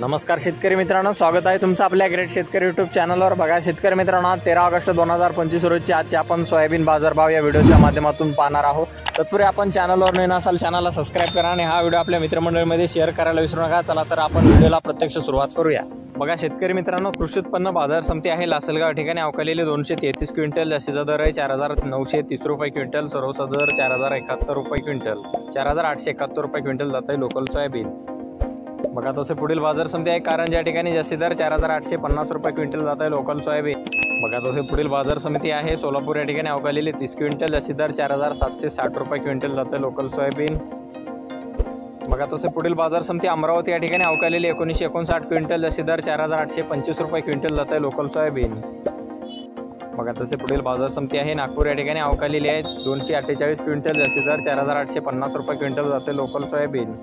नमस्कार शेतकरी मित्रांनो, स्वागत आहे तुमचं आपल्या ग्रेट शेतकरी यूट्यूब चॅनलवर। बघा शेतकरी मित्रांनो, 13 ऑगस्ट 2025 रोजी आजचे आपण सोयाबीन बाजारभाव या व्हिडिओच्या माध्यमातून पाहणार आहोत। तत्पूर्वी आपण चॅनलवर नवीन असाल चॅनलला सबस्क्राइब करा आणि हा व्हिडिओ आपल्या मित्रमंडळीमध्ये शेअर करायला विसरू नका। चला तर आपण व्हिडिओला प्रत्यक्ष सुरुवात करूया। बघा शेतकरी मित्रांनो, कृषी उत्पन्न बाजार समिती आहे लासलगाव ठिकाणी अवकालेले 233 क्विंटल, जास्तीचा दर आहे 4930 रुपये क्विंटल, सर्वोच्च दर 4071 रुपये क्विंटल, 4871 रुपये क्विंटल जात आहे लोकल सोयाबीन। बघा तसे पुढील बाजार समिती आहे कारंजा ठिकाणी, जास्ती दर 4850 रुपये क्विंटल जात आहे लोकल सोयाबीन। बघा तसे पुढील बाजार समिती आहे सोलापूर या ठिकाणी अवकालेले 30 क्विंटल, जास्ती दर 4760 रुपये क्विंटल जात आहे लोकल सोयाबीन। बघा तसे पुढील बाजार समिती अमरावती या ठिकाणी अवकालेले 1959 क्विंटल, जास्ती दर 4825 रुपये क्विंटल जात आहे लोकल सोयाबीन। बघा तसे पुढील बाजार समिती आहे नागपूर या ठिकाणी अवकालेली आहे 248 क्विंटल, जास्ती दर 4850 रुपये क्विंटल जात आहे लोकल सोयाबीन।